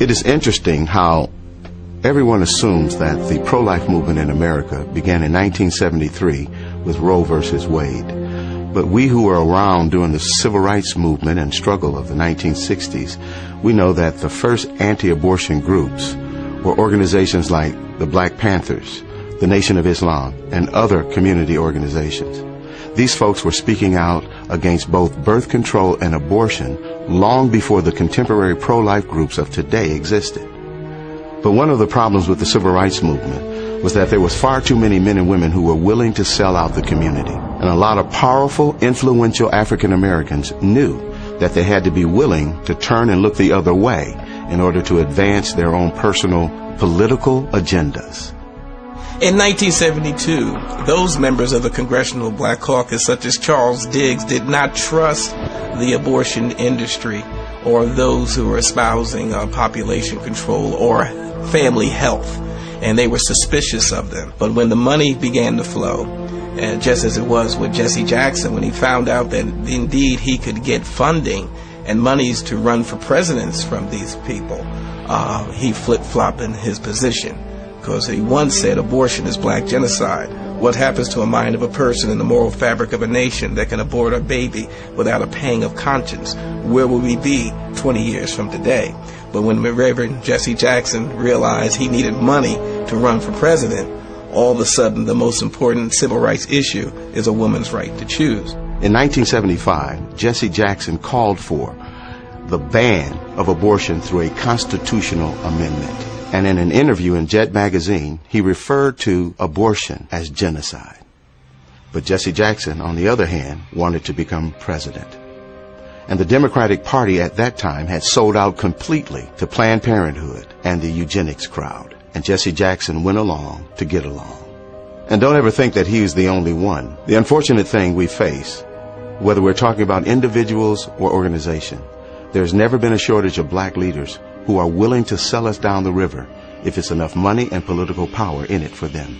It is interesting how everyone assumes that the pro-life movement in America began in 1973 with Roe versus Wade. But we who were around during the civil rights movement and struggle of the 1960s, we know that the first anti-abortion groups were organizations like the Black Panthers, the Nation of Islam, and other community organizations. These folks were speaking out against both birth control and abortion long before the contemporary pro-life groups of today existed. But one of the problems with the civil rights movement was that there was far too many men and women who were willing to sell out the community. And a lot of powerful, influential African Americans knew that they had to be willing to turn and look the other way in order to advance their own personal political agendas. In 1972, those members of the Congressional Black Caucus, such as Charles Diggs, did not trust the abortion industry or those who were espousing population control or family health, and they were suspicious of them. But when the money began to flow, and just as it was with Jesse Jackson, when he found out that indeed he could get funding and monies to run for presidents from these people, he flip-flopped in his position. Because he once said abortion is black genocide. What happens to a mind of a person in the moral fabric of a nation that can abort a baby without a pang of conscience? Where will we be 20 years from today? But when Reverend Jesse Jackson realized he needed money to run for president, all of a sudden the most important civil rights issue is a woman's right to choose. In 1975, Jesse Jackson called for the ban of abortion through a constitutional amendment. And in an interview in Jet magazine, he referred to abortion as genocide. But Jesse Jackson, on the other hand, wanted to become president. And the Democratic Party at that time had sold out completely to Planned Parenthood and the eugenics crowd. And Jesse Jackson went along to get along. And don't ever think that he is the only one. The unfortunate thing we face, whether we're talking about individuals or organization, there's never been a shortage of black leaders who are willing to sell us down the river if it's enough money and political power in it for them.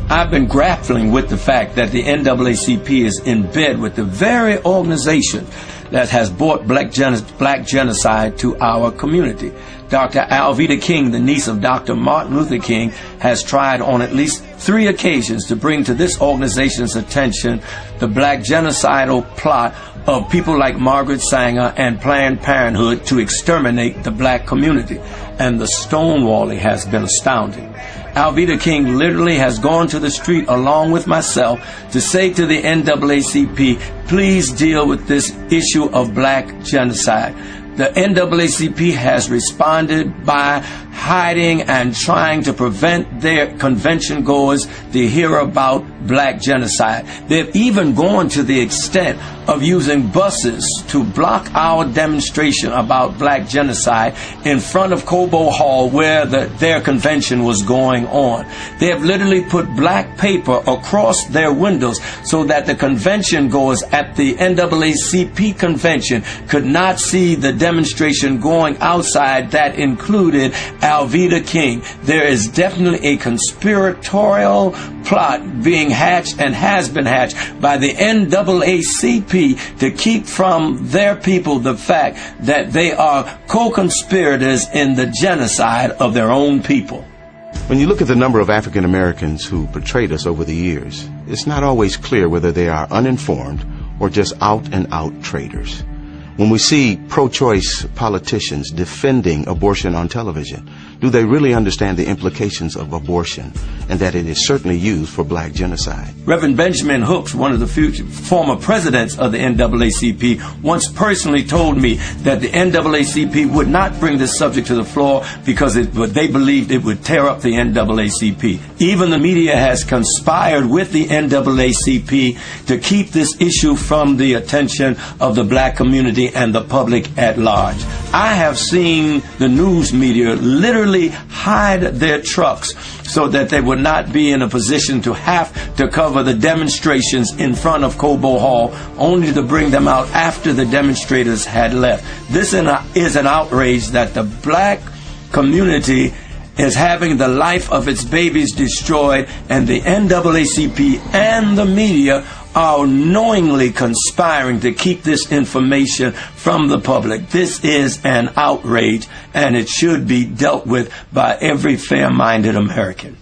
I've been grappling with the fact that the NAACP is in bed with the very organization that has brought black genocide to our community. Dr. Alveda King, the niece of Dr. Martin Luther King, has tried on at least 3 occasions to bring to this organization's attention the black genocidal plot of people like Margaret Sanger and Planned Parenthood to exterminate the black community. And the stonewalling has been astounding. Alveda King literally has gone to the street along with myself to say to the NAACP, please deal with this issue of black genocide. The NAACP has responded by hiding and trying to prevent their convention goers to hear about black genocide. They've even gone to the extent of using buses to block our demonstration about black genocide in front of Cobo Hall where their convention was going on. They have literally put black paper across their windows so that the convention goers at the NAACP convention could not see the demonstration going outside that included Alveda King. There is definitely a conspiratorial plot being hatched and has been hatched by the NAACP to keep from their people the fact that they are co-conspirators in the genocide of their own people. When you look at the number of African Americans who betrayed us over the years, it's not always clear whether they are uninformed or just out-and-out traitors. When we see pro-choice politicians defending abortion on television, do they really understand the implications of abortion and that it is certainly used for black genocide? Reverend Benjamin Hooks, one of the former presidents of the NAACP, once personally told me that the NAACP would not bring this subject to the floor because they believed it would tear up the NAACP. Even the media has conspired with the NAACP to keep this issue from the attention of the black community and the public at large. I have seen the news media literally hide their trucks so that they would not be in a position to have to cover the demonstrations in front of Cobo Hall, only to bring them out after the demonstrators had left. This is an outrage that the black community is having the life of its babies destroyed, and the NAACP and the media are knowingly conspiring to keep this information from the public. This is an outrage, and it should be dealt with by every fair-minded American.